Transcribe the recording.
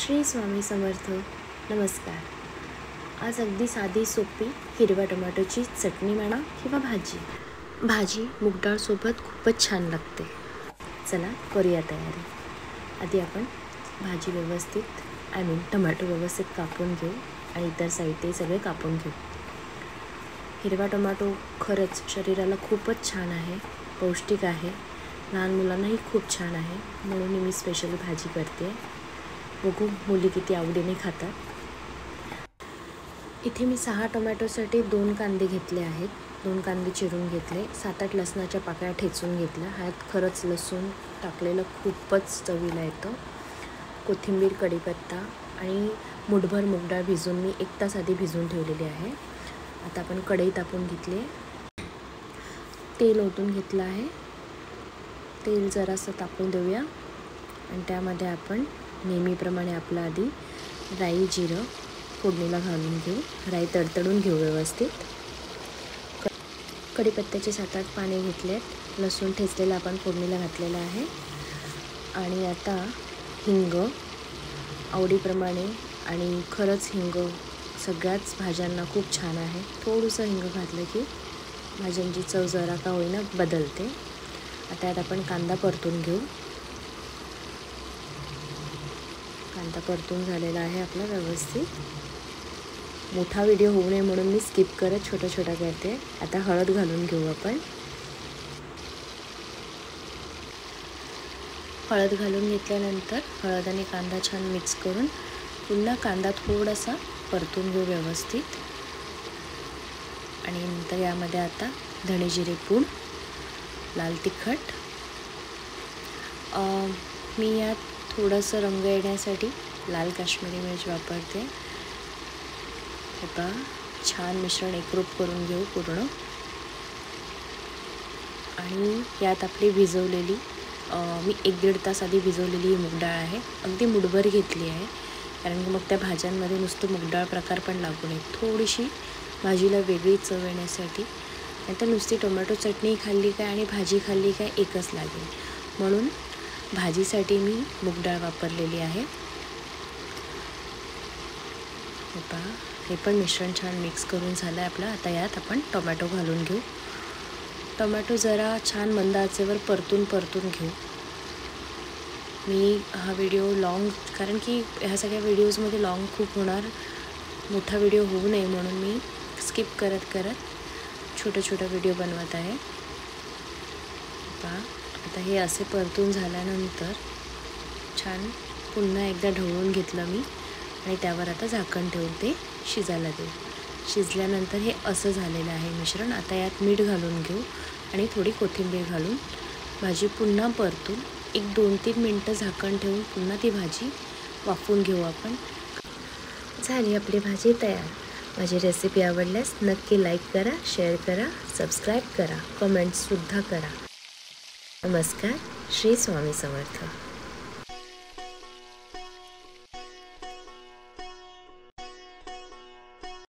श्री स्वामी समर्थ. नमस्कार. आज अगदी साधी सोपी हिरव्या टोमॅटोची चटणी म्हणा किंवा भाजी मूग डाळसोबत खूपच छान लागते. चला करूया तयारी. आधी आपण भाजी व्यवस्थित टोमॅटो व्यवस्थित कापून घेऊ आणि इतर साहित्य सगळे कापून घेऊ. हिरवा टोमॅटो खरंच शरीराला खूपच छान आहे, पौष्टिक आहे, लहान मुलांनाही खूप छान आहे, म्हणून मी स्पेशली भाजी करते. बघू मुली किती आवडीने खातात. इथे मी 6 टोमॅटोसाठी 2 कांदे घेतले आहेत. 2 कांदे चिरून घेतले. 7-8 लसणाच्या पाकळ्या ठेचून घेतल्या. ह्यात खरंच लसूण टाकलेलं खूपच चवीला येतं. कोथिंबीर, कढीपत्ता आणि मुठभर मूग डाळ भिजून मी 1 तास आधी भिजवून ठेवलेली आहे. आता आपण कढई तापवून घेतली आहे. तेल ओतून घेतलं आहे. तेल जरासं तापवून देऊया आणि त्यामध्ये आपण नेहमीप्रमाणे आपलं आधी राई जिरं फोडणीला घालून घेऊ. राई तडतडून घेऊ व्यवस्थित. कढीपत्त्याचे 7-8 पाने घेतलेत. लसूण ठेचलेला आपण फोडणीला घातलेला आहे. आणि आता हिंग आवडीप्रमाणे, आणि खरंच हिंग सगळ्याच भाज्यांना खूप छान आहे. थोडंसं हिंग घातलं की भाज्यांची चव जरा का होईना बदलते. आता यात आपण कांदा परतून घेऊ. कांदा परतून झालेला आहे आपला व्यवस्थित. मोठा व्हिडिओ होऊ नये म्हणून मी स्किप करत छोटा करते. आता हळद घालून घेऊ आपण. हळद घालून घेतल्यानंतर हळद आणि कांदा छान मिक्स करून पुन्हा कांदा थोडासा परतून घेऊ व्यवस्थित. आणि नंतर यामध्ये आता धणे जिरे पूड, लाल तिखट, मी यात थोडंसं रंग येण्यासाठी लाल काश्मीरी मिर्च वापरते. आता छान मिश्रण एकरूप करून घेऊ पूर्ण. आणि यात आपली भिजवलेली मी 1-1.5 तास आधी भिजवलेली मूग डाळ आहे. अगदी मुठभर घेतली आहे, कारण की मग त्या भाज्यांमध्ये नुसतं मूग डाळ प्रकार पण लागू नये. थोडीशी भाजीला वेगळी चव येण्यासाठी. नंतर नुसती टोमॅटो चटणी खाल्ली काय आणि भाजी खाल्ली काय एकच लागेल, म्हणून भाजीसाठी मी मूग डाळ वापरलेली आहे. हे पण मिश्रण छान मिक्स करून झालं आहे आपलं. आता यात आपण टोमॅटो घालून घेऊ. टोमॅटो जरा छान मंद आचेवर परतून घेऊ. मी हा व्हिडिओ लॉंग, कारण की ह्या सगळ्या व्हिडिओजमध्ये लॉंग खूप होणार, मोठा व्हिडिओ होऊ नये म्हणून मी स्किप करत छोटा व्हिडिओ बनवत आहे. आता हे असे परतून झाल्यानंतर छान पुन्हा एकदा ढवळून घेतलं मी आणि त्यावर आता झाकण ठेवून ते शिजायला देऊ. शिजल्यानंतर हे असं झालेलं आहे मिश्रण. आता यात मीठ घालून घेऊ आणि थोडी कोथिंबीर घालून भाजी पुन्हा परतून 1-2-3 मिनटं झाकण ठेवून पुन्हा ती भाजी वाफवून घेऊ आपण. झाली आपली भाजी तयार. माझी रेसिपी आवडल्यास नक्की लाईक करा, शेअर करा, सबस्क्राईब करा, कमेंट्ससुद्धा करा. नमस्कार. श्री स्वामी समर्थ.